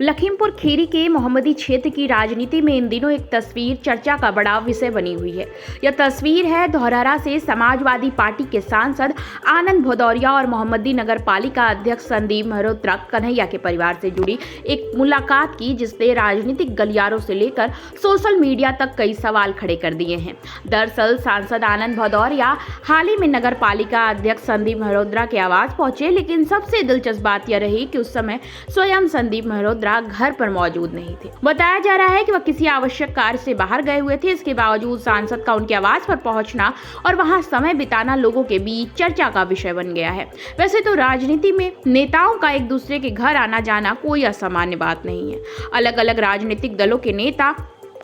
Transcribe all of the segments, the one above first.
लखीमपुर खीरी के मोहम्मदी क्षेत्र की राजनीति में इन दिनों एक तस्वीर चर्चा का बड़ा विषय बनी हुई है। यह तस्वीर है धौरहरा से समाजवादी पार्टी के सांसद आनंद भदौरिया और मोहम्मदी नगर पालिका अध्यक्ष संदीप मल्होत्रा कन्हैया के परिवार से जुड़ी एक मुलाकात की, जिसने राजनीतिक गलियारों से लेकर सोशल मीडिया तक कई सवाल खड़े कर दिए हैं। दरअसल सांसद आनंद भदौरिया हाल ही में नगर पालिका अध्यक्ष संदीप मल्होत्रा के आवास पहुंचे, लेकिन सबसे दिलचस्प बात यह रही कि उस समय स्वयं संदीप मल्होत्रा घर पर मौजूद नहीं थे। बताया जा रहा है कि वह किसी आवश्यक कार्य से बाहर गए हुए थे। इसके बावजूद सांसद का उनके आवास पर पहुंचना और वहां समय बिताना लोगों के बीच चर्चा का विषय बन गया है। वैसे तो राजनीति में नेताओं का एक दूसरे के घर आना जाना कोई असामान्य बात नहीं है। अलग अलग राजनीतिक दलों के नेता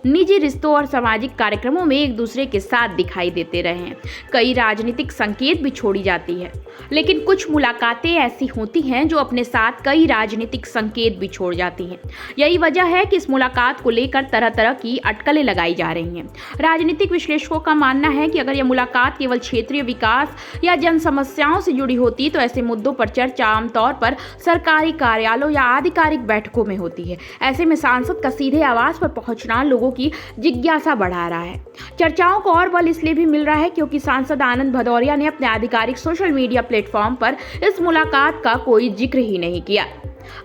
निजी रिश्तों और सामाजिक कार्यक्रमों में एक दूसरे के साथ दिखाई देते रहे हैं। कई राजनीतिक संकेत भी छोड़ी जाती है, लेकिन कुछ मुलाकातें ऐसी होती हैं जो अपने साथ कई राजनीतिक संकेत भी छोड़ जाती हैं। यही वजह है कि इस मुलाकात को लेकर तरह तरह की अटकलें लगाई जा रही हैं। राजनीतिक विश्लेषकों का मानना है कि अगर यह मुलाकात केवल क्षेत्रीय विकास या जन समस्याओं से जुड़ी होती तो ऐसे मुद्दों पर चर्चा आमतौर पर सरकारी कार्यालयों या आधिकारिक बैठकों में होती है। ऐसे में सांसद का सीधे आवास पर पहुंचना लोगों की जिज्ञासा बढ़ा रहा है। चर्चाओं को और बल इसलिए भी मिल रहा है क्योंकि सांसद आनंद भदौरिया ने अपने आधिकारिक सोशल मीडिया प्लेटफॉर्म पर इस मुलाकात का कोई जिक्र ही नहीं किया।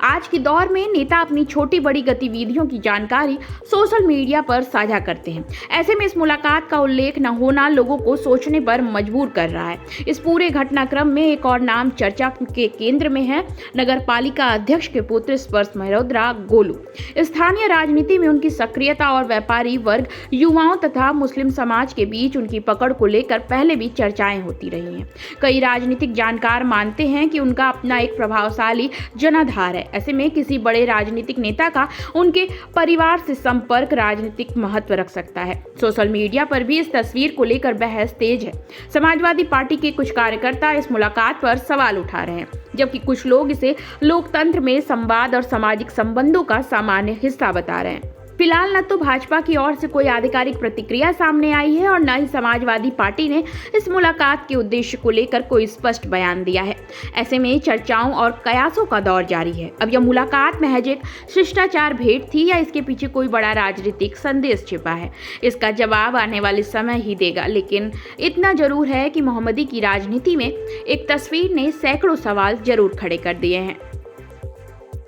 आज के दौर में नेता अपनी छोटी बड़ी गतिविधियों की जानकारी सोशल मीडिया पर साझा करते हैं। ऐसे में इस मुलाकात का उल्लेख न होना लोगों को सोचने पर मजबूर कर रहा है। इस पूरे घटनाक्रम में एक और नाम चर्चा के केंद्र में है, नगर पालिका अध्यक्ष के पुत्र स्पर्श मल्होत्रा गोलू। स्थानीय राजनीति में उनकी सक्रियता और व्यापारी वर्ग, युवाओं तथा मुस्लिम समाज के बीच उनकी पकड़ को लेकर पहले भी चर्चाएं होती रही हैं। कई राजनीतिक जानकार मानते हैं कि उनका अपना एक प्रभावशाली जनाधार है। ऐसे में किसी बड़े राजनीतिक नेता का उनके परिवार से संपर्क राजनीतिक महत्व रख सकता है। सोशल मीडिया पर भी इस तस्वीर को लेकर बहस तेज है। समाजवादी पार्टी के कुछ कार्यकर्ता इस मुलाकात पर सवाल उठा रहे हैं, जबकि कुछ लोग इसे लोकतंत्र में संवाद और सामाजिक संबंधों का सामान्य हिस्सा बता रहे हैं। फिलहाल न तो भाजपा की ओर से कोई आधिकारिक प्रतिक्रिया सामने आई है और न ही समाजवादी पार्टी ने इस मुलाकात के उद्देश्य को लेकर कोई स्पष्ट बयान दिया है। ऐसे में चर्चाओं और कयासों का दौर जारी है। अब यह मुलाकात महज एक शिष्टाचार भेंट थी या इसके पीछे कोई बड़ा राजनीतिक संदेश छिपा है, इसका जवाब आने वाले समय ही देगा। लेकिन इतना जरूर है कि मोहम्मदी की राजनीति में एक तस्वीर ने सैकड़ों सवाल जरूर खड़े कर दिए हैं।